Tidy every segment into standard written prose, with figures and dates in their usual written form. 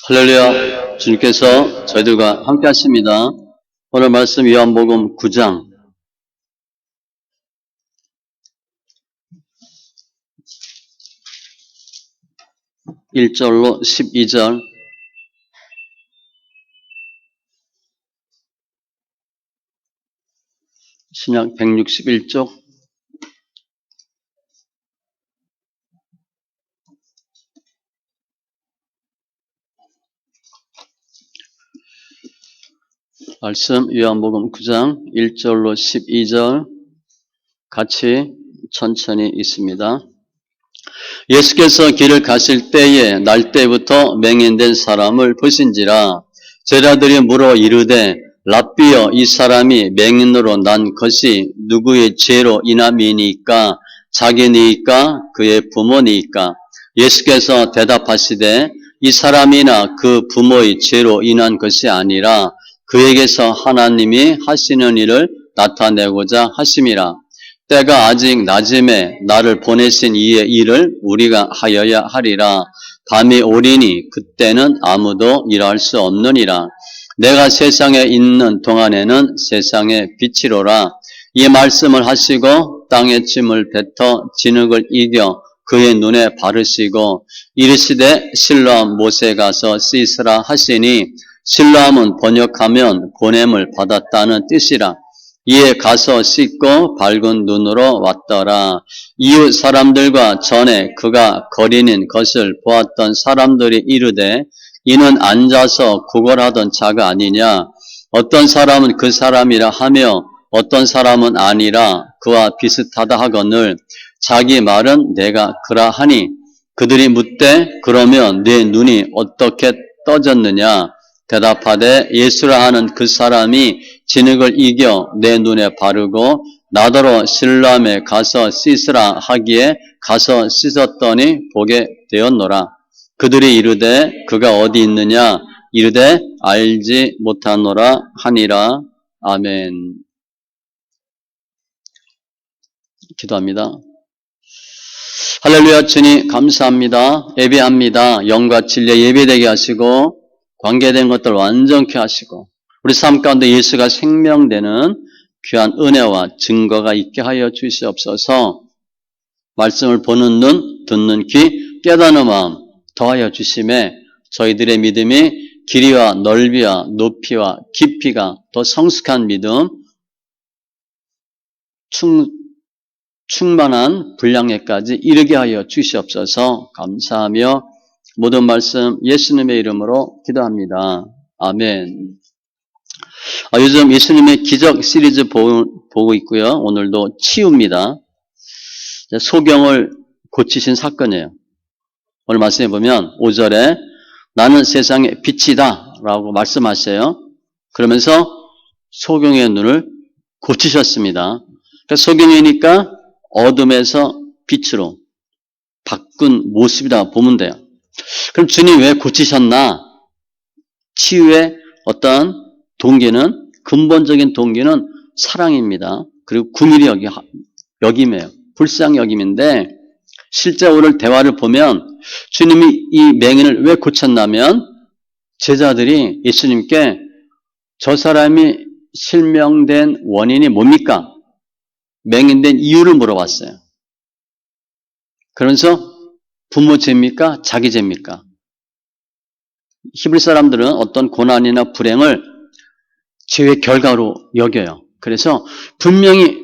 할렐루야. 주님께서 저희들과 함께 하십니다. 오늘 말씀 요한복음 9장 1절로 12절 신약 161쪽 말씀 요한복음 9장 1절로 12절 같이 천천히 읽습니다. 예수께서 길을 가실 때에 날 때부터 맹인된 사람을 보신지라 제자들이 물어 이르되 랍비여 이 사람이 맹인으로 난 것이 누구의 죄로 인함이니까 자기니까 그의 부모니까 예수께서 대답하시되 이 사람이나 그 부모의 죄로 인한 것이 아니라 그에게서 하나님이 하시는 일을 나타내고자 하심이라. 때가 아직 낮음에 나를 보내신 이의 일을 우리가 하여야 하리라. 밤이 오리니 그때는 아무도 일할 수 없느니라. 내가 세상에 있는 동안에는 세상의 빛이로라. 이 말씀을 하시고 땅에 침을 뱉어 진흙을 이겨 그의 눈에 바르시고 이르시되 실로암 못에 가서 씻으라 하시니 실로암은 번역하면 보냄을 받았다는 뜻이라. 이에 가서 씻고 밝은 눈으로 왔더라. 이웃 사람들과 전에 그가 거리는 것을 보았던 사람들이 이르되 이는 앉아서 구걸하던 자가 아니냐. 어떤 사람은 그 사람이라 하며 어떤 사람은 아니라 그와 비슷하다 하거늘 자기 말은 내가 그라 하니 그들이 묻되 그러면 네 눈이 어떻게 떠졌느냐. 대답하되 예수라 하는 그 사람이 진흙을 이겨 내 눈에 바르고 나더러 실로암에 가서 씻으라 하기에 가서 씻었더니 보게 되었노라. 그들이 이르되 그가 어디 있느냐 이르되 알지 못하노라 하니라. 아멘. 기도합니다. 할렐루야. 주님 감사합니다. 예배합니다. 영과 진리에 예배되게 하시고 관계된 것들 완전케 하시고 우리 삶 가운데 예수가 생명되는 귀한 은혜와 증거가 있게 하여 주시옵소서. 말씀을 보는 눈, 듣는 귀, 깨닫는 마음 더하여 주심에 저희들의 믿음이 길이와 넓이와 높이와 깊이가 더 성숙한 믿음, 충만한 분량에까지 이르게 하여 주시옵소서. 감사하며 모든 말씀 예수님의 이름으로 기도합니다. 아멘. 요즘 예수님의 기적 시리즈 보고 있고요. 오늘도 치유입니다. 소경을 고치신 사건이에요. 오늘 말씀해 보면 5절에 나는 세상의 빛이다 라고 말씀하셔요. 그러면서 소경의 눈을 고치셨습니다. 그러니까 소경이니까 어둠에서 빛으로 바꾼 모습이다 보면 돼요. 그럼 주님 왜 고치셨나? 치유의 어떤 동기는, 근본적인 동기는 사랑입니다. 그리고 긍휼히 여김이에요. 불쌍히 여김인데 실제 오늘 대화를 보면 주님이 이 맹인을 왜 고쳤냐면 제자들이 예수님께 저 사람이 실명된 원인이 뭡니까? 맹인된 이유를 물어봤어요. 그러면서 부모 죄입니까? 자기 죄입니까? 히브리 사람들은 어떤 고난이나 불행을 죄의 결과로 여겨요. 그래서 분명히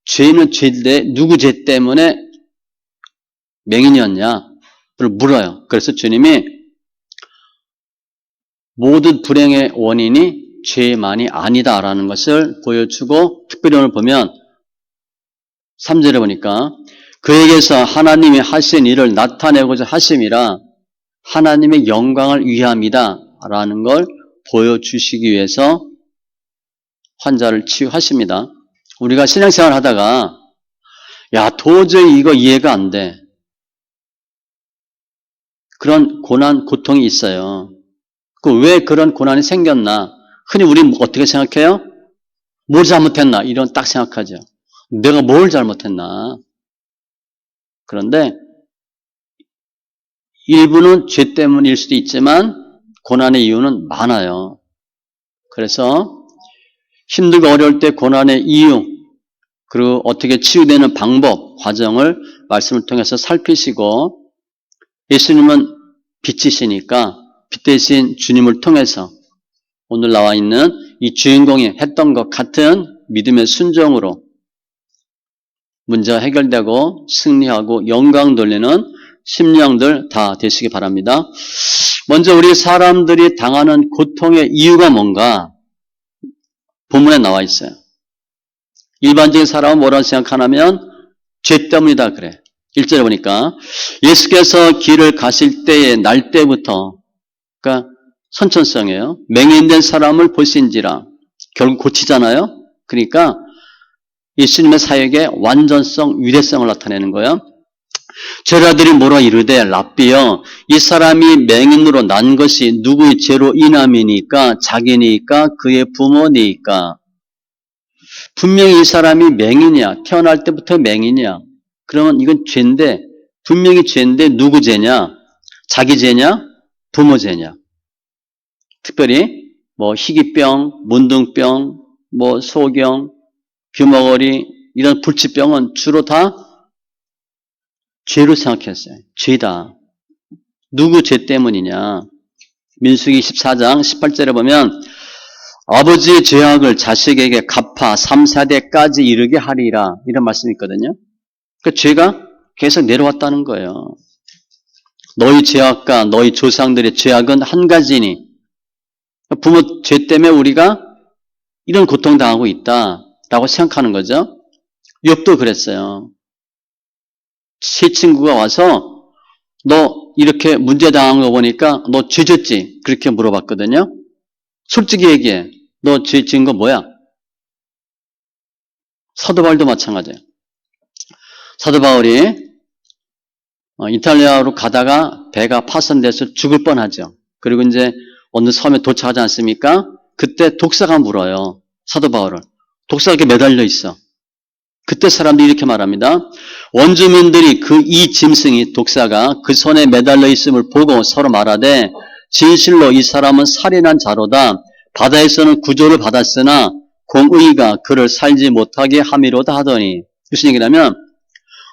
죄는 죄인데 누구 죄 때문에 맹인이었냐를 물어요. 그래서 주님이 모든 불행의 원인이 죄만이 아니다라는 것을 보여주고 특별히 오늘 보면 3절에 보니까 그에게서 하나님이 하신 일을 나타내고자 하심이라 하나님의 영광을 위함이다 라는 걸 보여주시기 위해서 환자를 치유하십니다. 우리가 신앙생활 하다가 야 도저히 이거 이해가 안 돼. 그런 고난, 고통이 있어요. 왜 그런 고난이 생겼나? 흔히 우리는 어떻게 생각해요? 뭘 잘못했나? 이런 딱 생각하죠. 내가 뭘 잘못했나? 그런데 일부는 죄 때문일 수도 있지만 고난의 이유는 많아요. 그래서 힘들고 어려울 때 고난의 이유, 그리고 어떻게 치유되는 방법, 과정을 말씀을 통해서 살피시고, 예수님은 빛이시니까 빛 대신 주님을 통해서 오늘 나와 있는 이 주인공이 했던 것 같은 믿음의 순종으로 문제가 해결되고 승리하고 영광 돌리는 심령들 다 되시기 바랍니다. 먼저 우리 사람들이 당하는 고통의 이유가 뭔가 본문에 나와 있어요. 일반적인 사람은 뭐라고 생각하냐면 죄 때문이다 그래. 1절에 보니까 예수께서 길을 가실 때의 날 때부터, 그러니까 선천성이에요. 맹인된 사람을 보신지라. 결국 고치잖아요. 그러니까 예수님의 사역의 완전성, 위대성을 나타내는 거예요. 제자들이 뭐라 이르되 랍비여, 이 사람이 맹인으로 난 것이 누구의 죄로 인함이니까? 자기니까? 그의 부모니까? 분명히 이 사람이 맹인이야. 태어날 때부터 맹인이야. 그러면 이건 죄인데, 분명히 죄인데 누구 죄냐? 자기 죄냐? 부모 죄냐? 특별히 뭐 희귀병, 문둥병, 뭐 소경, 귀머거리 이런 불치병은 주로 다 죄로 생각했어요. 죄다. 누구 죄 때문이냐? 민수기 14장 18절에 보면 아버지의 죄악을 자식에게 갚아 3, 4대까지 이르게 하리라 이런 말씀이 있거든요. 그 죄가 계속 내려왔다는 거예요. 너희 죄악과 너희 조상들의 죄악은 한 가지니 부모 죄 때문에 우리가 이런 고통당하고 있다라고 생각하는 거죠. 욥도 그랬어요. 새 친구가 와서 너 이렇게 문제 당한 거 보니까 너 죄 졌지? 그렇게 물어봤거든요. 솔직히 얘기해. 너 죄 지은 거 뭐야? 사도 바울도 마찬가지예요. 사도 바울이 이탈리아로 가다가 배가 파손돼서 죽을 뻔하죠. 그리고 이제 어느 섬에 도착하지 않습니까? 그때 독사가 물어요. 사도 바울을. 독사가 이렇게 매달려 있어. 그때 사람들이 이렇게 말합니다. 원주민들이 그 이 짐승이 독사가 그 손에 매달려 있음을 보고 서로 말하되 진실로 이 사람은 살인한 자로다. 바다에서는 구조를 받았으나 공의가 그를 살지 못하게 함이로다 하더니, 무슨 얘기냐면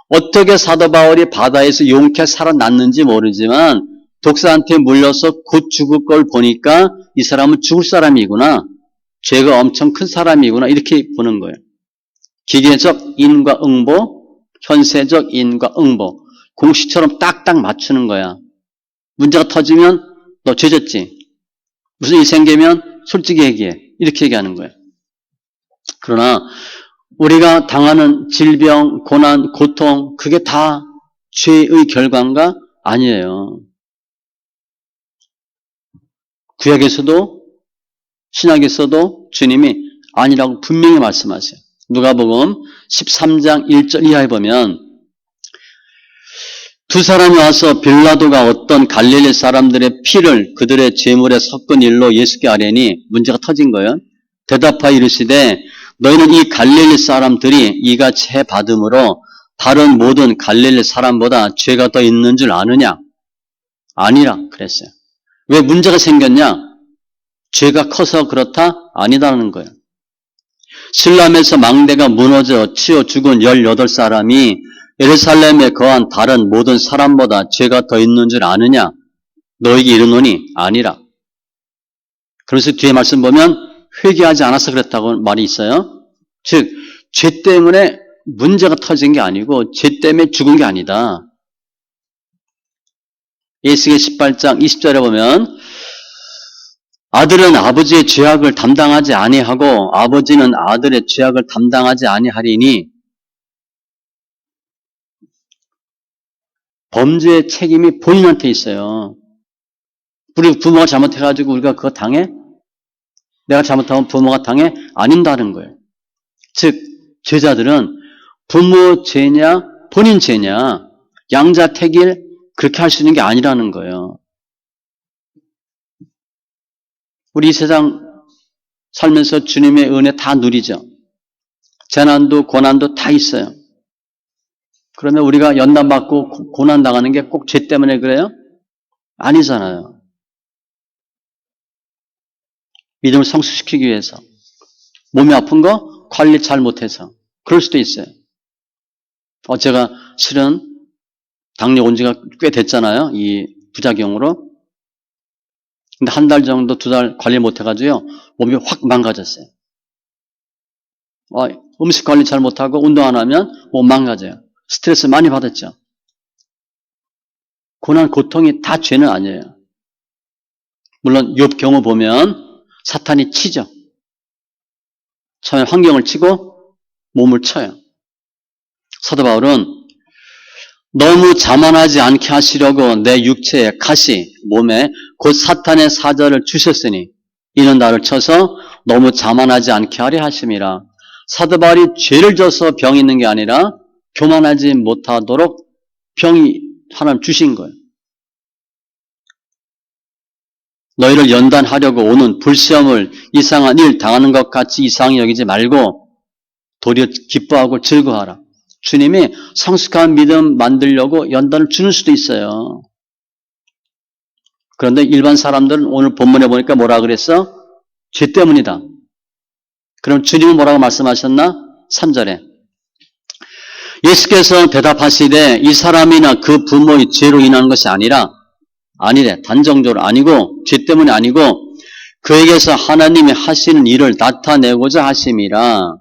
어떻게 사도 바울이 바다에서 용케 살아났는지 모르지만 독사한테 물려서 곧 죽을 걸 보니까 이 사람은 죽을 사람이구나. 죄가 엄청 큰 사람이구나. 이렇게 보는 거예요. 기계적 인과 응보, 현세적 인과 응보. 공식처럼 딱딱 맞추는 거야. 문제가 터지면 너 죄졌지. 무슨 일 생기면 솔직히 얘기해. 이렇게 얘기하는 거예요. 그러나 우리가 당하는 질병, 고난, 고통, 그게 다 죄의 결과인가? 아니에요. 구약에서도 신약에서도 주님이 아니라고 분명히 말씀하세요. 누가복음 13장 1절 이하에 보면 두 사람이 와서 빌라도가 어떤 갈릴리 사람들의 피를 그들의 제물에 섞은 일로 예수께 아뢰니 문제가 터진 거예요. 대답하여 이르시되 너희는 이 갈릴리 사람들이 이가 죄 받음으로 다른 모든 갈릴리 사람보다 죄가 더 있는 줄 아느냐? 아니라 그랬어요. 왜 문제가 생겼냐? 죄가 커서 그렇다? 아니다라는 거예요. 실람에서 망대가 무너져 치어 죽은 18사람이 예루살렘에 거한 다른 모든 사람보다 죄가 더 있는 줄 아느냐? 너에게 이르노니 아니라. 그래서 뒤에 말씀 보면 회개하지 않아서 그랬다고 말이 있어요. 즉, 죄 때문에 문제가 터진 게 아니고 죄 때문에 죽은 게 아니다. 예수의 18장 20절에 보면 아들은 아버지의 죄악을 담당하지 아니하고 아버지는 아들의 죄악을 담당하지 아니하리니 범죄의 책임이 본인한테 있어요. 우리 부모가 잘못해가지고 우리가 그거 당해? 내가 잘못하면 부모가 당해? 아닌다는 거예요. 즉 죄자들은 부모 죄냐 본인 죄냐 양자택일 그렇게 할 수 있는 게 아니라는 거예요. 우리 이 세상 살면서 주님의 은혜 다 누리죠. 재난도 고난도 다 있어요. 그러면 우리가 연단받고 고난당하는 게 꼭 죄 때문에 그래요? 아니잖아요. 믿음을 성숙시키기 위해서. 몸이 아픈 거 관리 잘 못해서. 그럴 수도 있어요. 제가 실은 당뇨 온 지가 꽤 됐잖아요. 이 부작용으로. 근데 한 달 정도, 2달 관리 못해가지고요. 몸이 확 망가졌어요. 음식 관리 잘 못하고 운동 안 하면 몸 망가져요. 스트레스 많이 받았죠. 고난, 고통이 다 죄는 아니에요. 물론 욥 경우 보면 사탄이 치죠. 처음에 환경을 치고 몸을 쳐요. 사도 바울은 너무 자만하지 않게 하시려고 내 육체에 가시, 몸에 곧 사탄의 사자를 주셨으니 이는 나를 쳐서 너무 자만하지 않게 하려 하심이라. 사도 바울이 죄를 져서 병이 있는 게 아니라 교만하지 못하도록 병이 하나님 주신 거예요. 너희를 연단하려고 오는 불시험을 이상한 일 당하는 것 같이 이상히 여기지 말고 도리어 기뻐하고 즐거워하라. 주님이 성숙한 믿음 만들려고 연단을 주는 수도 있어요. 그런데 일반 사람들은 오늘 본문에 보니까 뭐라 그랬어? 죄 때문이다. 그럼 주님은 뭐라고 말씀하셨나? 3절에 예수께서 대답하시되 이 사람이나 그 부모의 죄로 인한 것이 아니래. 단정적으로 아니고 죄 때문이 아니고 그에게서 하나님이 하시는 일을 나타내고자 하심이라.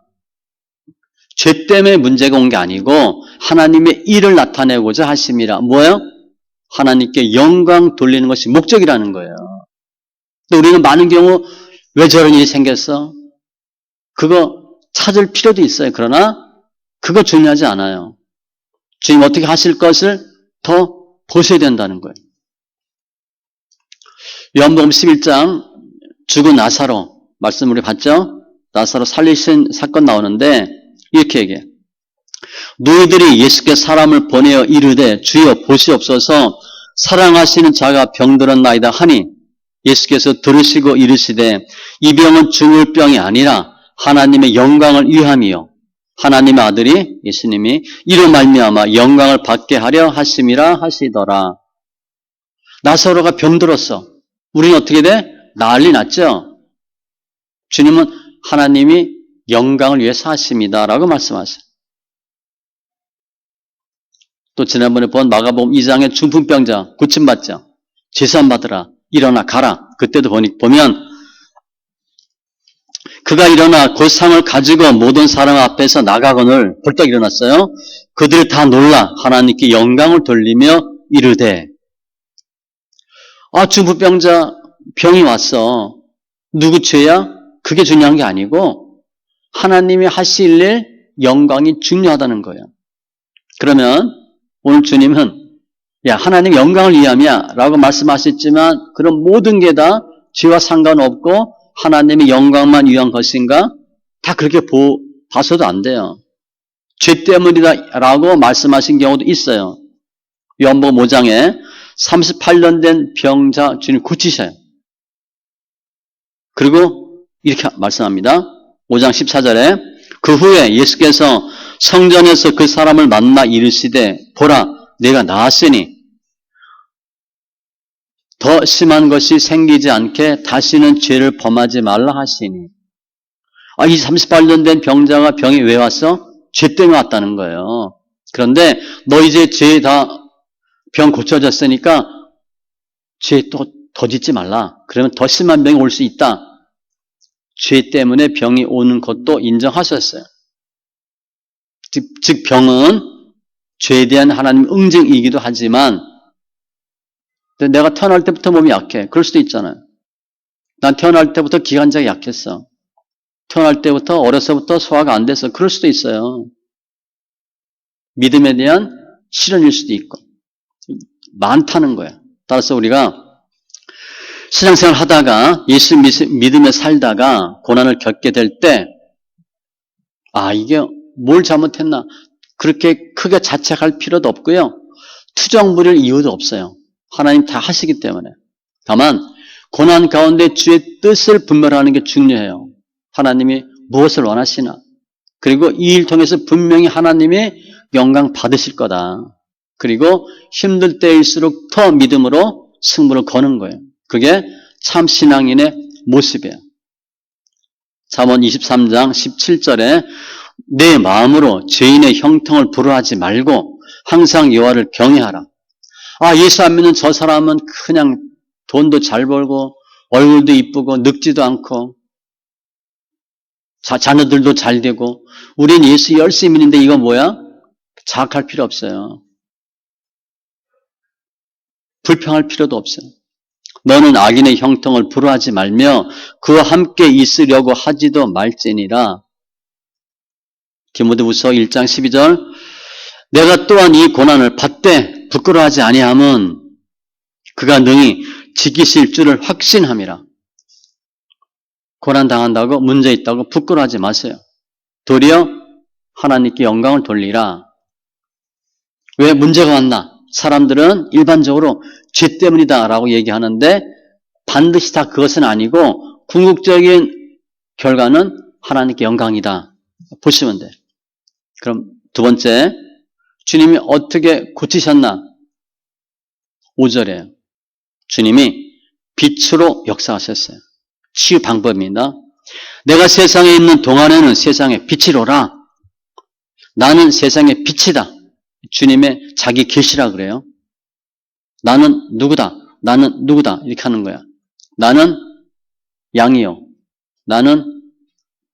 죄 때문에 문제가 온 게 아니고 하나님의 일을 나타내고자 하심이라. 뭐예요? 하나님께 영광 돌리는 것이 목적이라는 거예요. 근데 우리는 많은 경우 왜 저런 일이 생겼어? 그거 찾을 필요도 있어요. 그러나 그거 중요하지 않아요. 주님 어떻게 하실 것을 더 보셔야 된다는 거예요. 요한복음 11장 죽은 나사로 말씀 우리 봤죠? 나사로 살리신 사건 나오는데 이렇게 얘기해. 너희들이 예수께 사람을 보내어 이르되 주여 보시옵소서 사랑하시는 자가 병들었나이다 하니 예수께서 들으시고 이르시되 이 병은 죽을 병이 아니라 하나님의 영광을 위함이요 하나님의 아들이 예수님이 이로 말미암아 영광을 받게 하려 하심이라 하시더라. 나사로가 병들었어. 우리는 어떻게 돼? 난리 났죠? 주님은 하나님이 영광을 위해서 하십니다. 라고 말씀하셨어요. 또 지난번에 본 마가복음 2장의 중풍병자 고침받죠. 제산 받으라. 일어나 가라. 그때도 보면 그가 일어나 곧 상을 가지고 모든 사람 앞에서 나가거늘 벌떡 일어났어요. 그들이 다 놀라 하나님께 영광을 돌리며 이르되 중풍병자 병이 왔어. 누구 죄야? 그게 중요한 게 아니고 하나님이 하실 일 영광이 중요하다는 거예요. 그러면 오늘 주님은 하나님 영광을 위함이야 라고 말씀하셨지만 그런 모든 게 다 죄와 상관없고 하나님의 영광만 위한 것인가? 다 그렇게 봐서도 안 돼요. 죄 때문이다 라고 말씀하신 경우도 있어요. 요한복음 5장에 38년 된 병자 주님 고치셔요. 그리고 이렇게 말씀합니다. 5장 14절에 그 후에 예수께서 성전에서 그 사람을 만나 이르시되 보라 내가 나았으니 더 심한 것이 생기지 않게 다시는 죄를 범하지 말라 하시니 이 38년 된 병자가 병이 왜 왔어? 죄 때문에 왔다는 거예요. 그런데 너 이제 죄 다 병 고쳐졌으니까 죄 또 더 짓지 말라. 그러면 더 심한 병이 올 수 있다. 죄 때문에 병이 오는 것도 인정하셨어요. 즉 병은 죄에 대한 하나님 응징이기도 하지만 내가 태어날 때부터 몸이 약해. 그럴 수도 있잖아요. 난 태어날 때부터 기관장이 약했어. 태어날 때부터 어려서부터 소화가 안 돼서 그럴 수도 있어요. 믿음에 대한 시련일 수도 있고 많다는 거예요. 따라서 우리가 신앙생활 하다가 예수 믿음에 살다가 고난을 겪게 될 때 이게 뭘 잘못했나 그렇게 크게 자책할 필요도 없고요. 투정 부릴 이유도 없어요. 하나님 다 하시기 때문에. 다만 고난 가운데 주의 뜻을 분별하는 게 중요해요. 하나님이 무엇을 원하시나. 그리고 이 일 통해서 분명히 하나님의 영광 받으실 거다. 그리고 힘들 때일수록 더 믿음으로 승부를 거는 거예요. 그게 참 신앙인의 모습이에요. 잠언 23장 17절에 내 마음으로 죄인의 형통을 부러워하지 말고 항상 여호와를 경외하라. 아, 예수 안 믿는 저 사람은 그냥 돈도 잘 벌고 얼굴도 이쁘고 늙지도 않고 자녀들도 잘 되고 우린 예수 열심히 믿는데 이거 뭐야? 자학할 필요 없어요. 불평할 필요도 없어요. 너는 악인의 형통을 부러워하지 말며 그와 함께 있으려고 하지도 말지니라. 디모데후서 1장 12절 내가 또한 이 고난을 받되 부끄러워하지 아니함은 그가 능히 지키실 줄을 확신함이라. 고난 당한다고 문제 있다고 부끄러워하지 마세요. 도리어 하나님께 영광을 돌리라. 왜 문제가 왔나? 사람들은 일반적으로 죄 때문이다라고 얘기하는데 반드시 다 그것은 아니고 궁극적인 결과는 하나님께 영광이다. 보시면 돼요. 그럼 두 번째, 주님이 어떻게 고치셨나? 5절에요. 주님이 빛으로 역사하셨어요. 치유 방법입니다. 내가 세상에 있는 동안에는 세상의 빛이로라. 나는 세상의 빛이다. 주님의 자기 계시라 그래요. 나는 누구다. 나는 누구다. 이렇게 하는 거야. 나는 양이요. 나는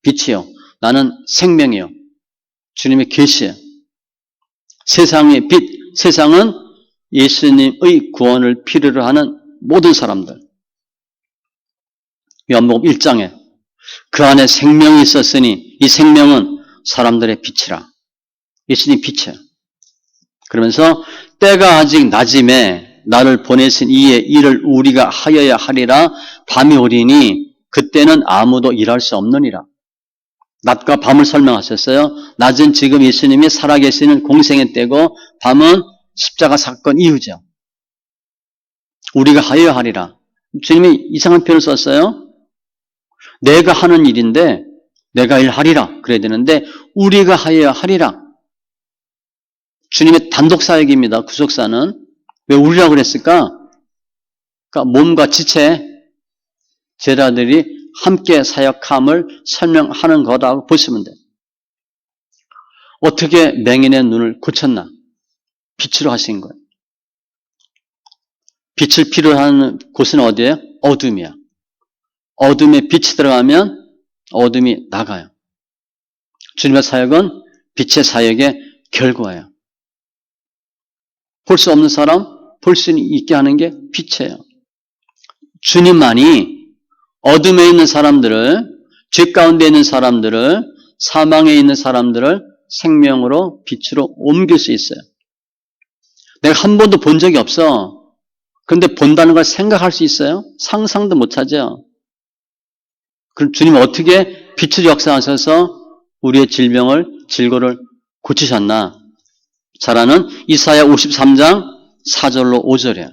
빛이요. 나는 생명이요. 주님의 계시예요. 세상의 빛, 세상은 예수님의 구원을 필요로 하는 모든 사람들. 요한복음 1장에 그 안에 생명이 있었으니 이 생명은 사람들의 빛이라. 예수님 빛이야. 그러면서 때가 아직 낮음에 나를 보내신 이의 일을 우리가 하여야 하리라. 밤이 오리니 그때는 아무도 일할 수 없느니라. 낮과 밤을 설명하셨어요. 낮은 지금 예수님이 살아계시는 공생의 때고 밤은 십자가 사건 이후죠. 우리가 하여야 하리라. 주님이 이상한 표현을 썼어요. 내가 하는 일인데 내가 일하리라 그래야 되는데 우리가 하여야 하리라. 주님의 단독 사역입니다. 구속사는. 왜 우리라고 그랬을까? 그러니까 몸과 지체, 제자들이 함께 사역함을 설명하는 거라고 보시면 돼요. 어떻게 맹인의 눈을 고쳤나? 빛으로 하신 거예요. 빛을 필요로 하는 곳은 어디예요? 어둠이야. 어둠에 빛이 들어가면 어둠이 나가요. 주님의 사역은 빛의 사역의 결과예요. 볼 수 없는 사람, 볼 수 있게 하는 게 빛이에요. 주님만이 어둠에 있는 사람들을, 죄 가운데 있는 사람들을, 사망에 있는 사람들을 생명으로, 빛으로 옮길 수 있어요. 내가 한 번도 본 적이 없어. 그런데 본다는 걸 생각할 수 있어요? 상상도 못하죠. 그럼 주님은 어떻게 빛을 역사하셔서 우리의 질고를 고치셨나? 잘 아는 이사야 53장 4절로 5절이에요.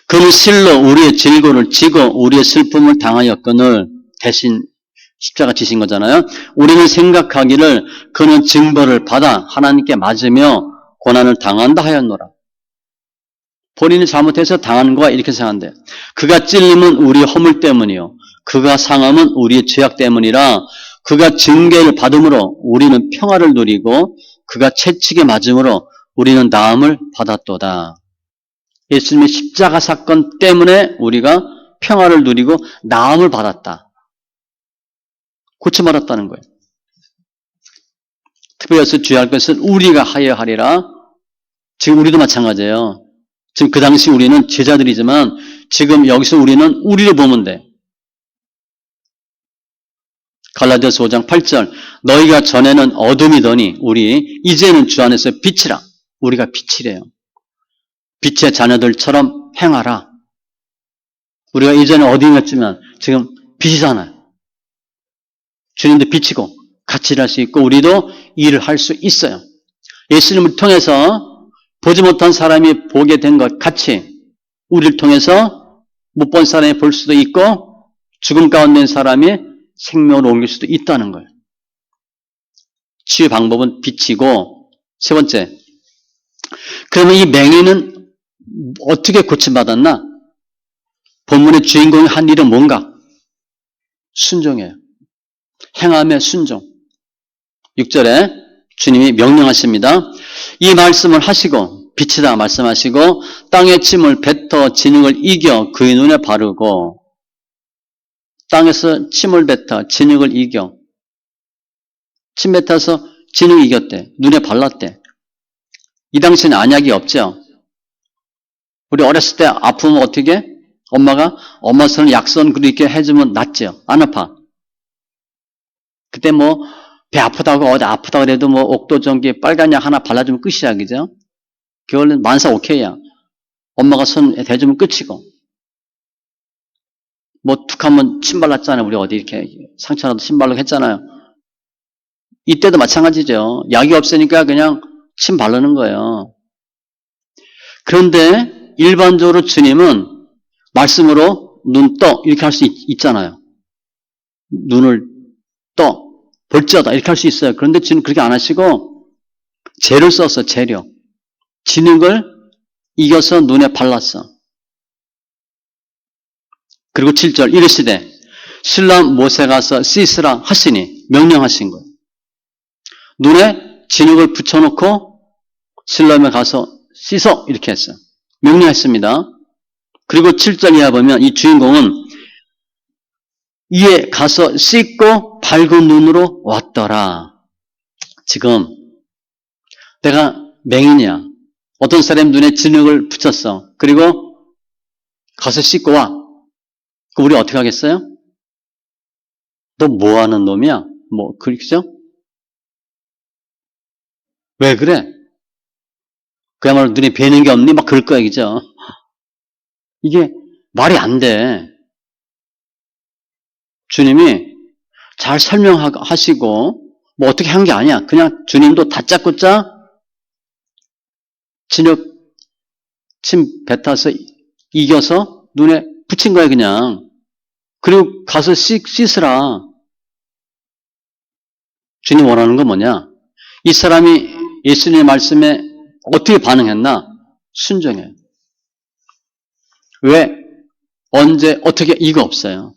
그는 실로 우리의 질고를 지고 우리의 슬픔을 당하였거늘 대신 십자가 지신 거잖아요. 우리는 생각하기를 그는 징벌을 받아 하나님께 맞으며 고난을 당한다 하였노라. 본인이 잘못해서 당하는 거야 이렇게 생각한대요. 그가 찔림은 우리의 허물 때문이요. 그가 상함은 우리의 죄악 때문이라. 그가 징계를 받음으로 우리는 평화를 누리고 그가 채찍에 맞음으로 우리는 나음을 받았도다. 예수님의 십자가 사건 때문에 우리가 평화를 누리고 나음을 받았다. 고쳐받았다는 거예요. 특별히 여기서 주의할 것은 우리가 하여야 하리라. 지금 우리도 마찬가지예요. 지금 그 당시 우리는 제자들이지만 지금 여기서 우리는 우리를 보면 돼. 갈라디아서 5장 8절 너희가 전에는 어둠이더니 우리 이제는 주 안에서 빛이라. 우리가 빛이래요. 빛의 자녀들처럼 행하라. 우리가 이전에 어둠이었지만 지금 빛이잖아요. 주님도 빛이고 같이 일할 수 있고 우리도 일을 할 수 있어요. 예수님을 통해서 보지 못한 사람이 보게 된 것 같이 우리를 통해서 못 본 사람이 볼 수도 있고 죽음 가운데 있는 사람이 생명으로 옮길 수도 있다는 거예요. 치유 방법은 빛이고 세 번째, 그러면 이 맹인은 어떻게 고침받았나? 본문의 주인공이 한 일은 뭔가? 순종이에요. 행함의 순종. 6절에 주님이 명령하십니다. 이 말씀을 하시고 빛이다 말씀하시고 땅에 침을 뱉어 진흙을 이겨 그의 눈에 바르고 땅에서 침을 뱉어 진흙을 이겨 침 뱉어서 진흙 이겼대. 눈에 발랐대. 이 당시에는 안약이 없죠. 우리 어렸을 때 아프면 어떻게? 엄마가 엄마 손을 약손 그렇게 해주면 낫죠. 안 아파. 그때 뭐 배 아프다고 어디 아프다고 그래도 뭐 옥도전기 빨간 약 하나 발라주면 끝이야. 그죠? 그걸로 만사 오케이야. 엄마가 손 대주면 끝이고. 뭐 툭 하면 침 발랐잖아요. 우리 어디 이렇게 상처라도 침 발라고 했잖아요. 이때도 마찬가지죠. 약이 없으니까 그냥 침 바르는 거예요. 그런데 일반적으로 주님은 말씀으로 눈 떠 이렇게 할 수 있잖아요. 눈을 떠 볼지어다 이렇게 할 수 있어요. 그런데 주님 그렇게 안 하시고 재를 썼어. 재료. 진흙을 이겨서 눈에 발랐어. 그리고 7절 이르시되 신랑 모세 가서 씻으라 하시니 명령하신 거예요. 눈에 진흙을 붙여놓고 실로암에 가서 씻어 이렇게 했어요. 명령했습니다. 그리고 7절 이하 보면 이 주인공은 이에 가서 씻고 밝은 눈으로 왔더라. 지금 내가 맹인이야. 어떤 사람 눈에 진흙을 붙였어. 그리고 가서 씻고 와. 그럼 우리 어떻게 하겠어요? 너 뭐 하는 놈이야? 뭐 그렇죠? 왜 그래? 그야말로 눈에 뵈는 게 없니? 막 그럴 거야, 그죠? 이게 말이 안 돼. 주님이 잘 설명하시고, 뭐 어떻게 한 게 아니야. 그냥 주님도 다짜고짜 진흙, 침 뱉어서 이겨서 눈에 붙인 거야, 그냥. 그리고 가서 씻으라. 주님 원하는 건 뭐냐? 이 사람이 예수님의 말씀에 어떻게 반응했나? 순종해요. 왜? 언제? 어떻게? 이거 없어요.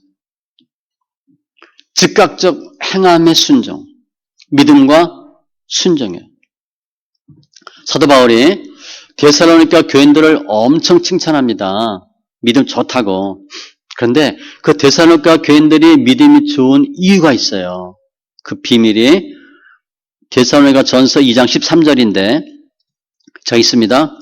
즉각적 행함의 순종. 믿음과 순종이에요. 사도 바울이 데살로니가 교인들을 엄청 칭찬합니다. 믿음 좋다고. 그런데 그 데살로니가 교인들이 믿음이 좋은 이유가 있어요. 그 비밀이 데살로니가 전서 2장 13절인데 저 있습니다.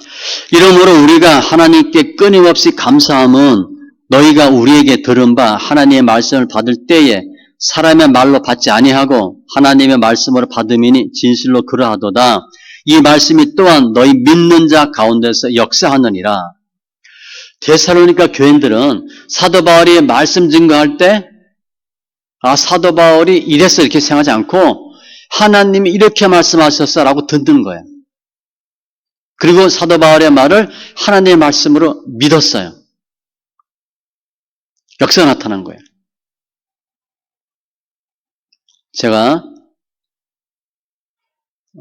이러므로 우리가 하나님께 끊임없이 감사함은 너희가 우리에게 들은 바 하나님의 말씀을 받을 때에 사람의 말로 받지 아니하고 하나님의 말씀으로 받음이니 진실로 그러하도다. 이 말씀이 또한 너희 믿는 자 가운데서 역사하느니라. 데살로니가 교인들은 사도 바울이 말씀 증거할 때 사도 바울이 이랬어 이렇게 생각하지 않고 하나님이 이렇게 말씀하셨어라고 듣는 거예요. 그리고 사도 바울의 말을 하나님의 말씀으로 믿었어요. 역사가 나타난 거예요. 제가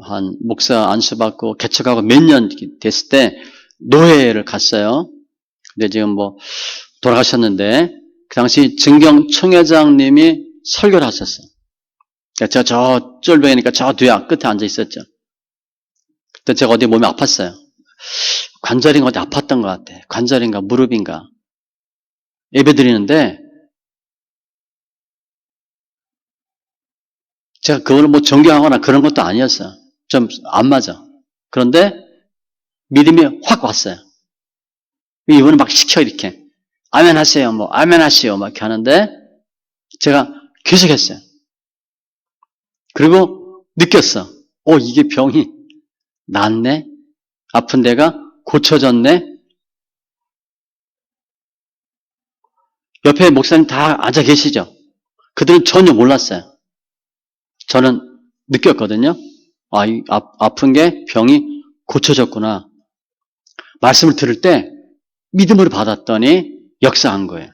한 목사 안수받고 개척하고 몇 년 됐을 때 노회를 갔어요. 근데 지금 뭐 돌아가셨는데 그 당시 증경 총회장님이 설교를 하셨어요. 제가 저 쫄병이니까 저 뒤에 끝에 앉아 있었죠. 그때 제가 어디 몸이 아팠어요. 관절인가 어디 아팠던 것 같아. 관절인가 무릎인가. 예배 드리는데 제가 그걸 뭐 존경하거나 그런 것도 아니었어요. 좀 안 맞아. 그런데 믿음이 확 왔어요. 이분은 막 시켜 이렇게. 아멘 하세요. 뭐 아멘 하시오. 막 이렇게 하는데 제가 계속 했어요. 그리고 느꼈어. 이게 병이 낫네. 아픈 데가 고쳐졌네. 옆에 목사님 다 앉아 계시죠? 그들은 전혀 몰랐어요. 저는 느꼈거든요. 이 아픈 게 병이 고쳐졌구나. 말씀을 들을 때 믿음으로 받았더니 역사한 거예요.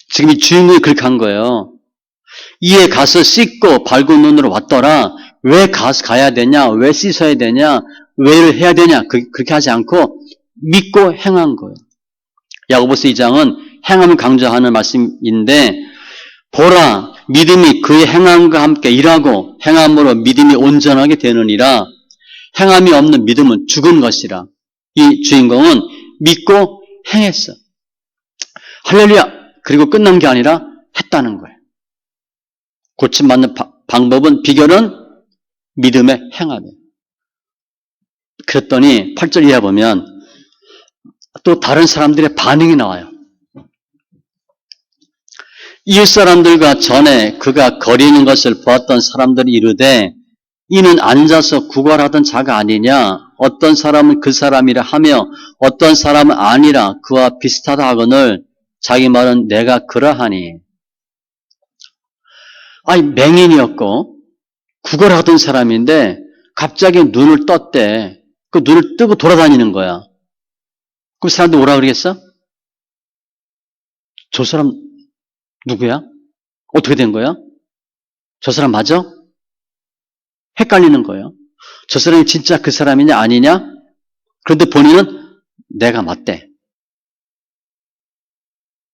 지금 이 주인공이 그렇게 한 거예요. 이에 가서 씻고 밝은 눈으로 왔더라. 왜 가야 되냐? 왜 씻어야 되냐? 왜를 해야 되냐? 그렇게 하지 않고 믿고 행한 거예요. 야고보서 2장은 행함을 강조하는 말씀인데 보라, 믿음이 그의 행함과 함께 일하고 행함으로 믿음이 온전하게 되느니라. 행함이 없는 믿음은 죽은 것이라. 이 주인공은 믿고 행했어. 할렐루야. 그리고 끝난 게 아니라 했다는 거예요. 고침받는 방법은, 비결은 믿음의 행함이에요. 그랬더니 8절 이하 보면 또 다른 사람들의 반응이 나와요. 이웃 사람들과 전에 그가 거리는 것을 보았던 사람들이 이르되 이는 앉아서 구걸하던 자가 아니냐. 어떤 사람은 그 사람이라 하며 어떤 사람은 아니라 그와 비슷하다 하거늘 자기 말은 내가 그러하니. 아니, 맹인이었고 구걸하던 사람인데 갑자기 눈을 떴대. 그 눈을 뜨고 돌아다니는 거야. 그 사람들 뭐라 그러겠어? 저 사람 누구야? 어떻게 된 거야? 저 사람 맞아? 헷갈리는 거예요. 저 사람이 진짜 그 사람이냐 아니냐? 그런데 본인은 내가 맞대.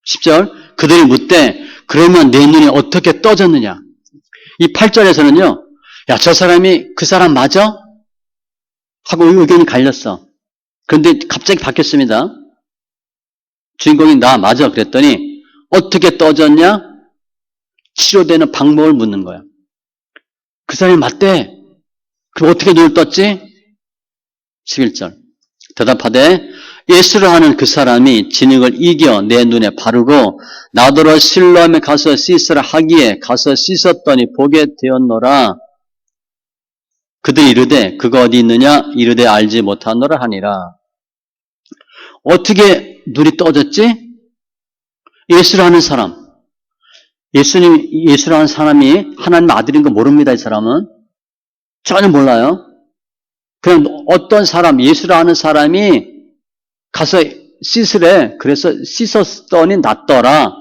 10절 그들이 묻되 그러면 내 눈이 어떻게 떠졌느냐? 이 8절에서는요. 야, 저 사람이 그 사람 맞아? 하고 의견이 갈렸어. 그런데 갑자기 바뀌었습니다. 주인공이 나 맞아 그랬더니 어떻게 떠졌냐? 치료되는 방법을 묻는 거야. 그 사람이 맞대. 그럼 어떻게 눈을 떴지? 11절 대답하되 예수라 하는 그 사람이 진흙을 이겨 내 눈에 바르고 나더러 실로암에 가서 씻으라 하기에 가서 씻었더니 보게 되었노라. 그들이 이르되 그가 어디 있느냐? 이르되 알지 못하노라 하니라. 어떻게 눈이 떠졌지? 예수라는 사람. 예수라는 사람이 하나님 아들인 거 모릅니다. 이 사람은. 전혀 몰라요. 그냥 어떤 사람, 예수라는 사람이 가서 씻으래. 그래서 씻었더니 낫더라.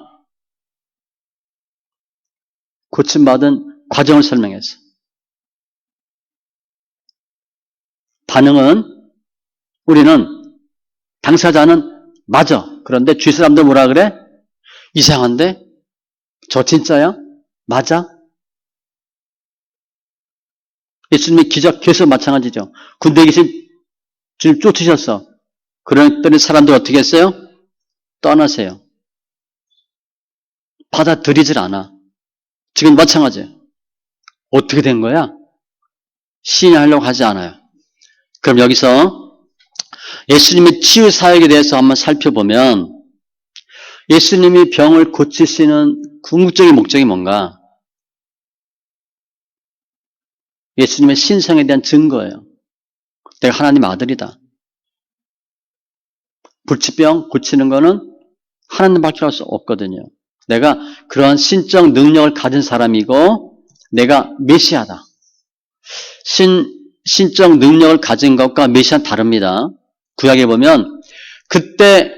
고침받은 과정을 설명했어. 반응은 우리는 당사자는 맞아. 그런데 주위 사람들 뭐라 그래? 이상한데? 저 진짜야? 맞아? 예수님이 기적해서 마찬가지죠. 군대에 계신 주님 쫓으셨어. 그랬더니 사람들 어떻게 했어요? 떠나세요. 받아들이질 않아. 지금 마찬가지예요. 어떻게 된 거야? 시인하려고 하지 않아요. 그럼 여기서 예수님의 치유 사역에 대해서 한번 살펴보면 예수님이 병을 고치시는 궁극적인 목적이 뭔가? 예수님의 신성에 대한 증거예요. 내가 하나님 아들이다. 불치병 고치는 거는 하나님밖에 할 수 없거든요. 내가 그러한 신적 능력을 가진 사람이고 내가 메시아다. 신적 능력을 가진 것과 메시아는 다릅니다. 구약에 보면 그때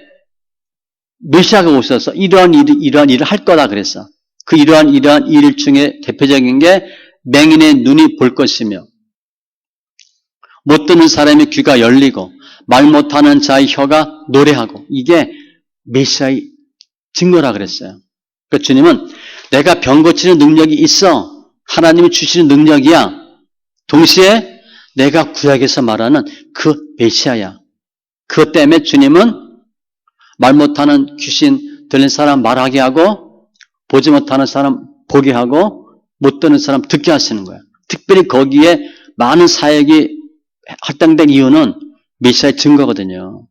메시아가 오셔서 이러한 일을 할 거다 그랬어. 그 이러한 일 중에 대표적인 게 맹인의 눈이 볼 것이며 못 듣는 사람의 귀가 열리고 말 못하는 자의 혀가 노래하고 이게 메시아의 증거라 그랬어요. 그러니까 주님은 내가 병 고치는 능력이 있어. 하나님이 주시는 능력이야. 동시에 내가 구약에서 말하는 그 메시아야. 그것 때문에 주님은 말 못하는 귀신 들린 사람 말하게 하고 보지 못하는 사람 보게 하고 못 듣는 사람 듣게 하시는 거야. 특별히 거기에 많은 사역이 할당된 이유는 메시아의 증거거든요.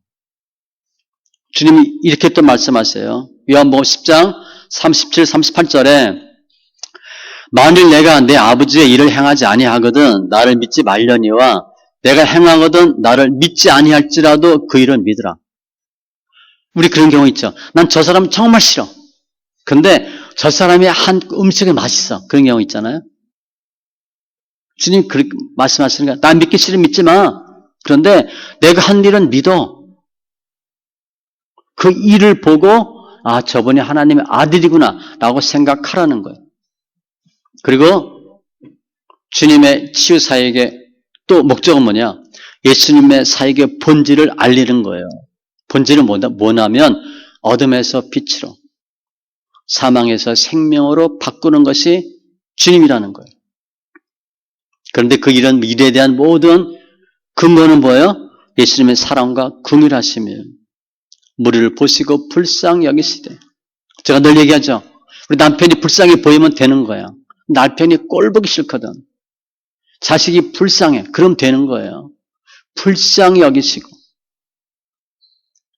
주님이 이렇게 또 말씀하세요. 요한복음 10장 37, 38절에 만일 내가 내 아버지의 일을 행하지 아니하거든 나를 믿지 말려니와 내가 행하거든 나를 믿지 아니할지라도 그 일을 믿으라. 우리 그런 경우 있죠. 난 저 사람 정말 싫어. 근데 저 사람이 한 음식이 맛있어. 그런 경우 있잖아요. 주님 그렇게 말씀하시는 거야. 나 믿기 싫으면 믿지 마. 그런데 내가 한 일은 믿어. 그 일을 보고 아 저분이 하나님의 아들이구나 라고 생각하라는 거예요. 그리고 주님의 치유 사역의 또 목적은 뭐냐? 예수님의 사역의 본질을 알리는 거예요. 본질은 뭐냐면 어둠에서 빛으로 사망에서 생명으로 바꾸는 것이 주님이라는 거예요. 그런데 그 이런 일에 대한 모든 근거는 뭐예요? 예수님의 사랑과 긍휼하심이 우리를 보시고 불쌍히 여기시되. 제가 늘 얘기하죠. 우리 남편이 불쌍히 보이면 되는 거야. 남편이 꼴보기 싫거든. 자식이 불쌍해. 그럼 되는 거예요. 불쌍히 여기시고.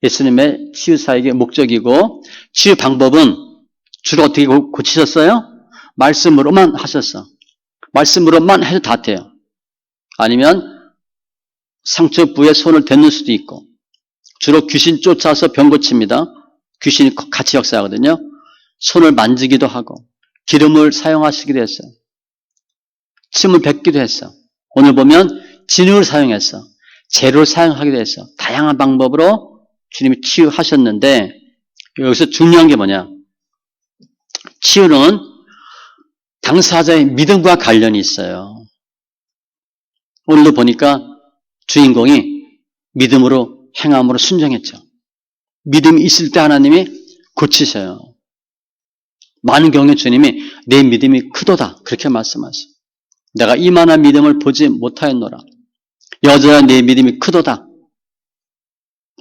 예수님의 치유사역의 목적이고 치유 방법은 주로 어떻게 고치셨어요? 말씀으로만 하셨어. 말씀으로만 해도 다 돼요. 아니면 상처 부에 손을 댔는 수도 있고 주로 귀신 쫓아서 병 고칩니다. 귀신이 같이 역사하거든요. 손을 만지기도 하고 기름을 사용하시기도 했어요. 침을 뱉기도 했어. 오늘 보면 진흙을 사용했어. 재료를 사용하기도 했어. 다양한 방법으로 주님이 치유하셨는데 여기서 중요한 게 뭐냐? 치유는 당사자의 믿음과 관련이 있어요. 오늘도 보니까 주인공이 믿음으로 행함으로 순종했죠. 믿음이 있을 때 하나님이 고치셔요. 많은 경우에 주님이 내 믿음이 크도다 그렇게 말씀하시죠. 내가 이만한 믿음을 보지 못하였노라. 여자야 내 믿음이 크도다.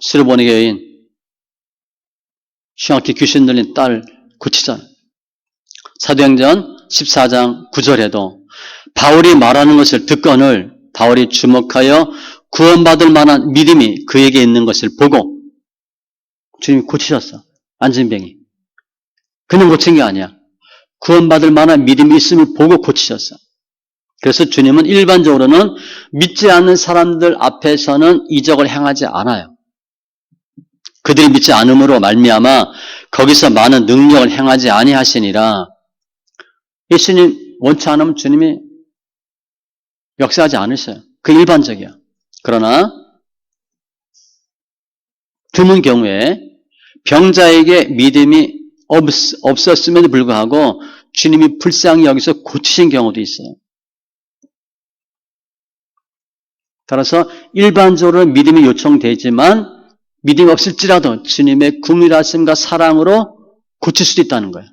스르보니 여인 흉악히 귀신 들린 딸 고치잖아요. 사도행전 14장 9절에도 바울이 말하는 것을 듣거늘 바울이 주목하여 구원받을 만한 믿음이 그에게 있는 것을 보고 주님이 고치셨어. 안진병이. 그냥 고친 게 아니야. 구원받을 만한 믿음이 있음을 보고 고치셨어. 그래서 주님은 일반적으로는 믿지 않는 사람들 앞에서는 이적을 행하지 않아요. 그들이 믿지 않음으로 말미암아 거기서 많은 능력을 행하지 아니하시니라. 예수님 원치 않으면 주님이 역사하지 않으셔요. 그 일반적이야. 그러나 드문 경우에 병자에게 믿음이 없었음에도 불구하고 주님이 불쌍히 여기서 고치신 경우도 있어요. 따라서 일반적으로 믿음이 요청되지만 믿음이 없을지라도 주님의 긍휼하심과 사랑으로 고칠 수도 있다는 거예요.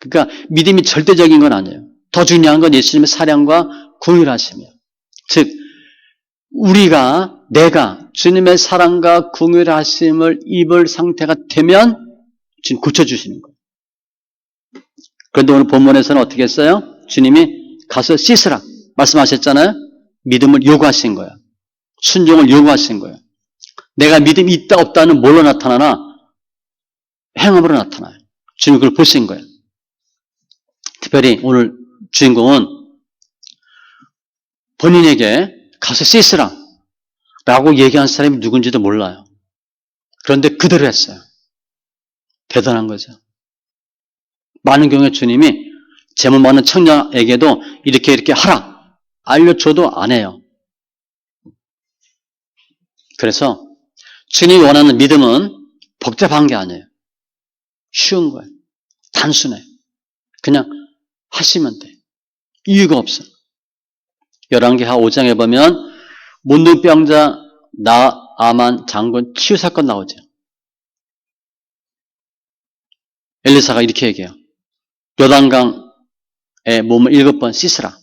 그러니까 믿음이 절대적인 건 아니에요. 더 중요한 건 예수님의 사랑과 긍휼하심이에요. 즉 내가 주님의 사랑과 긍휼하심을 입을 상태가 되면 주님 고쳐주시는 거예요. 그런데 오늘 본문에서는 어떻게 했어요? 주님이 가서 씻으라 말씀하셨잖아요. 믿음을 요구하신 거예요. 순종을 요구하신 거예요. 내가 믿음이 있다 없다는 뭘로 나타나나? 행함으로 나타나요. 주님이 그걸 보신 거예요. 특별히 오늘 주인공은 본인에게 가서 씻으라 라고 얘기한 사람이 누군지도 몰라요. 그런데 그대로 했어요. 대단한 거죠. 많은 경우에 주님이 재물 많은 청년에게도 이렇게 하라 알려줘도 안 해요. 그래서 주님이 원하는 믿음은 복잡한 게 아니에요. 쉬운 거예요. 단순해. 그냥 하시면 돼. 이유가 없어. 열왕기하 5장에 보면 문둥병자 나아만 장군 치유 사건 나오죠. 엘리사가 이렇게 얘기해요. 요단강에 몸을 7번 씻으라.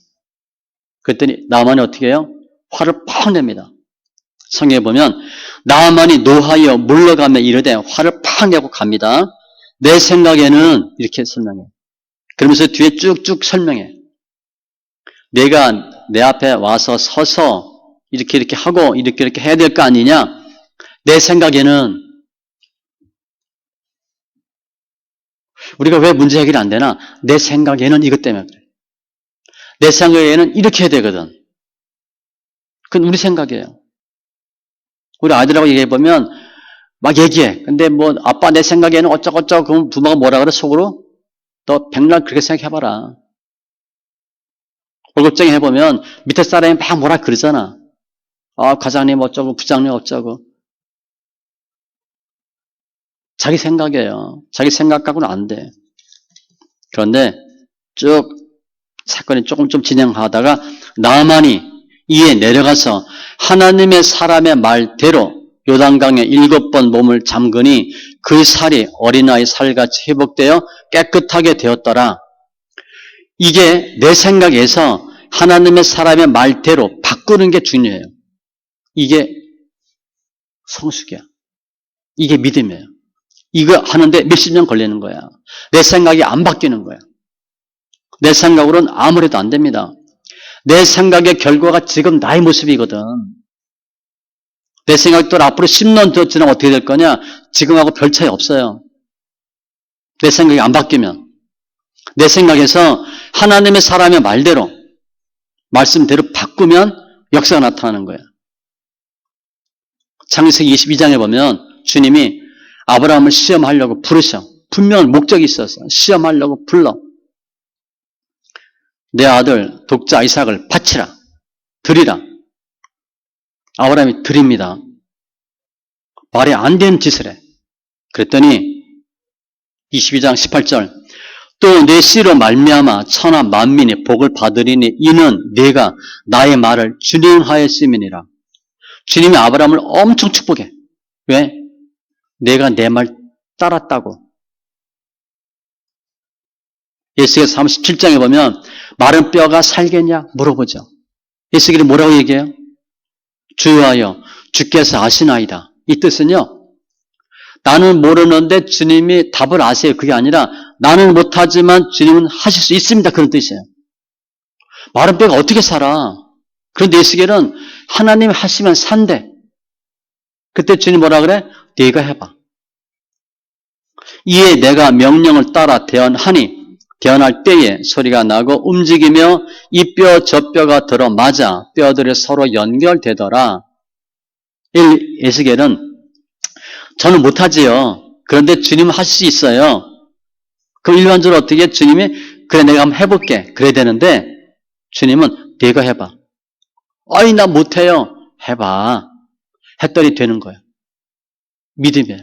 그랬더니 나아만이 어떻게 해요? 화를 팍 냅니다. 성경에 보면 나아만이 노하여 물러가며 이르되 화를 팍 내고 갑니다. 내 생각에는 이렇게 설명해. 그러면서 뒤에 쭉쭉 설명해. 내가 내 앞에 와서 서서 이렇게 하고 이렇게 해야 될 거 아니냐? 내 생각에는 우리가 왜 문제 해결이 안 되나? 내 생각에는 이것 때문에 그래. 내 생각에는 이렇게 해야 되거든. 그건 우리 생각이에요. 우리 아이들하고 얘기해보면 막 얘기해. 근데 뭐 아빠 내 생각에는 어쩌고 그럼 부모가 뭐라 그래 속으로? 너 백날 그렇게 생각해봐라. 월급쟁이 해보면 밑에 사람이 막 뭐라 그러잖아. 과장님 어쩌고 부장님 어쩌고. 자기 생각이에요. 자기 생각 갖고는 안 돼. 그런데 쭉 사건이 조금 진행하다가 나아만이 이에 내려가서 하나님의 사람의 말대로 요단강에 7번 몸을 잠그니 그 살이 어린아이 살같이 회복되어 깨끗하게 되었더라. 이게 내 생각에서 하나님의 사람의 말대로 바꾸는 게 중요해요. 이게 성숙이야. 이게 믿음이에요. 이거 하는데 몇십 년 걸리는 거야. 내 생각이 안 바뀌는 거야. 내 생각으로는 아무래도 안 됩니다. 내 생각의 결과가 지금 나의 모습이거든. 내 생각대로 앞으로 10년 더 지나면 어떻게 될 거냐? 지금하고 별 차이 없어요. 내 생각이 안 바뀌면. 내 생각에서 하나님의 사람의 말대로, 말씀대로 바꾸면 역사가 나타나는 거예요. 창세기 22장에 보면 주님이 아브라함을 시험하려고 부르셔. 분명한 목적이 있어서 시험하려고 불러. 내 아들 독자 이삭을 바치라. 드리라. 아브라함이 드립니다. 말이 안 되는 짓을 해. 그랬더니 22장 18절 또 내 씨로 말미암아 천하 만민이 복을 받으리니 이는 네가 나의 말을 준행하였음이니라. 주님이 아브라함을 엄청 축복해. 왜? 내가 내 말 따랐다고. 에스겔 37장에 보면 마른 뼈가 살겠냐 물어보죠. 에스겔이 뭐라고 얘기해요? 주여하여 주께서 아시나이다. 이 뜻은요. 나는 모르는데 주님이 답을 아세요. 그게 아니라 나는 못하지만 주님은 하실 수 있습니다. 그런 뜻이에요. 마른 뼈가 어떻게 살아? 그런데 에스겔은 하나님이 하시면 산대. 그때 주님 뭐라 그래? 네가 해봐. 이에 내가 명령을 따라 대언할 때에 소리가 나고 움직이며 이 뼈 저 뼈가 들어맞아 뼈들이 서로 연결되더라. 에스겔은 저는 못하지요. 그런데 주님은 하실 수 있어요. 그럼 일반적으로 어떻게 주님이 그래 내가 한번 해볼게. 그래야 되는데 주님은 네가 해봐. 아니 나 못해요. 해봐. 했더니 되는 거예요. 믿음이에요.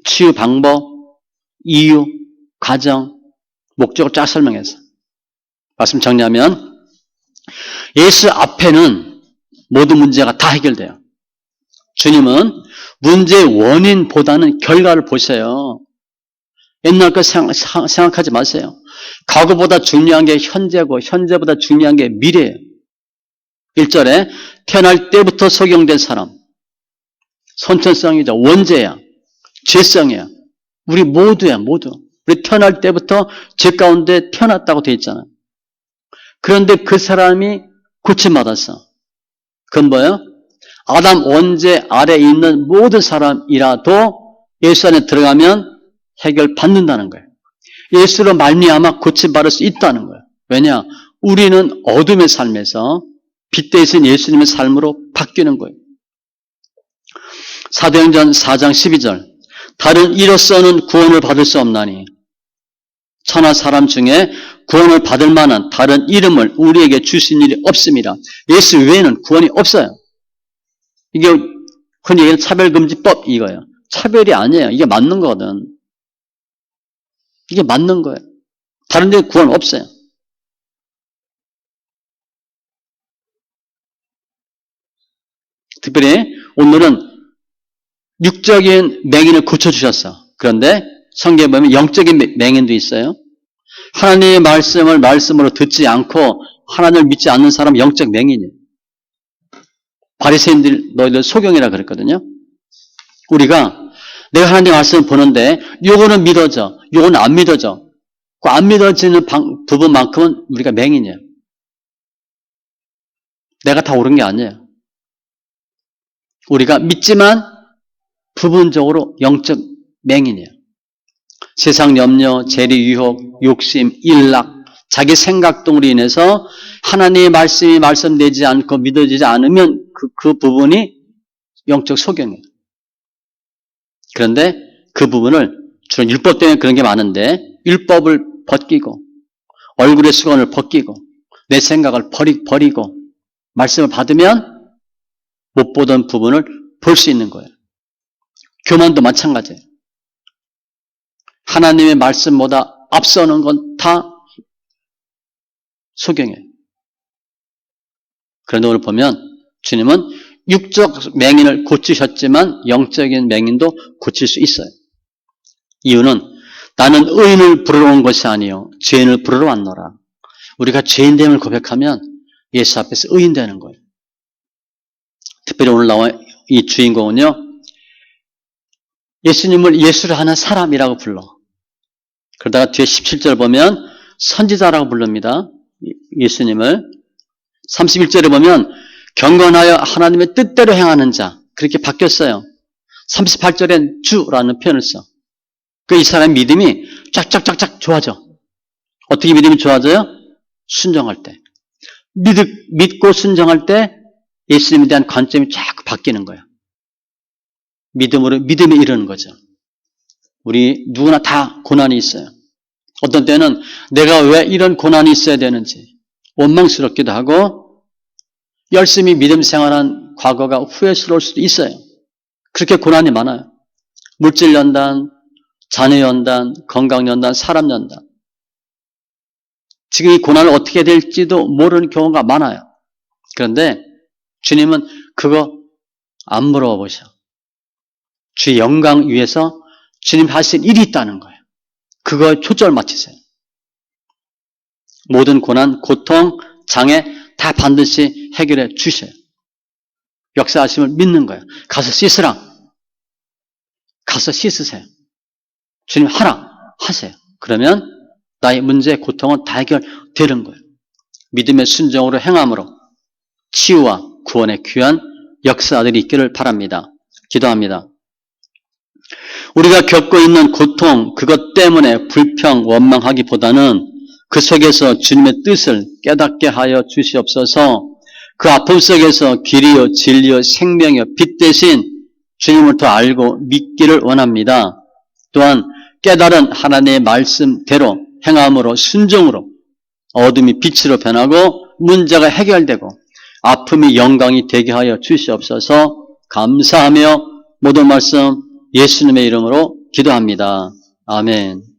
치유 방법, 이유, 과정, 목적을 쫙 설명해서 말씀 정리하면 예수 앞에는 모든 문제가 다 해결돼요. 주님은 문제의 원인보다는 결과를 보세요. 옛날 거 생각하지 마세요. 과거보다 중요한 게 현재고 현재보다 중요한 게 미래예요. 1절에 태어날 때부터 속용된 사람. 선천성이죠. 원죄야. 죄성이야. 우리 모두야. 모두. 우리 태어날 때부터 죄 가운데 태어났다고 되어 있잖아요. 그런데 그 사람이 고침받았어. 그건 뭐예요? 아담 원죄 아래에 있는 모든 사람이라도 예수 안에 들어가면 해결받는다는 거예요. 예수로 말미암아 고침받을 수 있다는 거예요. 왜냐? 우리는 어둠의 삶에서 빛 대신 예수님의 삶으로 바뀌는 거예요. 사도행전 4장 12절 다른 이로서는 구원을 받을 수 없나니 천하 사람 중에 구원을 받을 만한 다른 이름을 우리에게 주신 일이 없습니다. 예수 외에는 구원이 없어요. 이게 흔히 얘기하는 차별금지법 이거예요. 차별이 아니에요. 이게 맞는 거거든. 이게 맞는 거예요. 다른 데 구원 없어요. 특별히 오늘은 육적인 맹인을 고쳐주셨어. 그런데 성경에 보면 영적인 맹인도 있어요. 하나님의 말씀을 말씀으로 듣지 않고 하나님을 믿지 않는 사람은 영적 맹인이에요. 바리새인들 너희들 소경이라 그랬거든요. 우리가 내가 하나님의 말씀을 보는데 요거는 믿어져. 요거는 안 믿어져. 그 안 믿어지는 부분만큼은 우리가 맹인이에요. 내가 다 옳은 게 아니에요. 우리가 믿지만 부분적으로 영적 맹인이에요. 세상 염려, 재리 유혹, 욕심, 일락, 자기 생각 등으로 인해서 하나님의 말씀이 말씀되지 않고 믿어지지 않으면 그 부분이 영적 소경이에요. 그런데 그 부분을 주로 율법 때문에 그런 게 많은데 율법을 벗기고 얼굴의 수건을 벗기고 내 생각을 버리고 말씀을 받으면 못 보던 부분을 볼 수 있는 거예요. 교만도 마찬가지예요. 하나님의 말씀보다 앞서는 건 다 소경이에요. 그런데 오늘 보면 주님은 육적 맹인을 고치셨지만 영적인 맹인도 고칠 수 있어요. 이유는 나는 의인을 부르러 온 것이 아니요 죄인을 부르러 왔노라. 우리가 죄인됨을 고백하면 예수 앞에서 의인 되는 거예요. 특별히 오늘 나온 이 주인공은요, 예수님을 예수를 하는 사람이라고 불러. 그러다가 뒤에 17절 보면 선지자라고 부릅니다. 예수님을. 31절에 보면 경건하여 하나님의 뜻대로 행하는 자, 그렇게 바뀌었어요. 38절엔 주라는 표현을 써. 그 이 사람의 믿음이 쫙쫙쫙쫙 좋아져. 어떻게 믿음이 좋아져요? 순종할 때. 믿고 순종할 때 예수님에 대한 관점이 자꾸 바뀌는 거예요. 믿음에 이르는 거죠. 우리 누구나 다 고난이 있어요. 어떤 때는 내가 왜 이런 고난이 있어야 되는지 원망스럽기도 하고 열심히 믿음 생활한 과거가 후회스러울 수도 있어요. 그렇게 고난이 많아요. 물질 연단, 자녀 연단, 건강 연단, 사람 연단. 지금 이 고난을 어떻게 될지도 모르는 경우가 많아요. 그런데 주님은 그거 안 물어보셔. 주의 영광 위해서 주님 하신 일이 있다는 거예요. 그거에 초점을 맞추세요. 모든 고난, 고통, 장애 다 반드시 해결해 주셔요. 역사하심을 믿는 거예요. 가서 씻으라. 가서 씻으세요. 주님 하라. 하세요. 그러면 나의 문제, 고통은 다 해결되는 거예요. 믿음의 순종으로 행함으로 치유와 구원의 귀한 역사들이 있기를 바랍니다. 기도합니다. 우리가 겪고 있는 고통, 그것 때문에 불평, 원망하기보다는 그 속에서 주님의 뜻을 깨닫게 하여 주시옵소서. 그 아픔 속에서 길이요, 진리요, 생명이요, 빛 대신 주님을 더 알고 믿기를 원합니다. 또한 깨달은 하나님의 말씀대로 행함으로 순종으로 어둠이 빛으로 변하고 문제가 해결되고 아픔이 영광이 되게 하여 주시옵소서. 감사하며 모든 말씀 예수님의 이름으로 기도합니다. 아멘.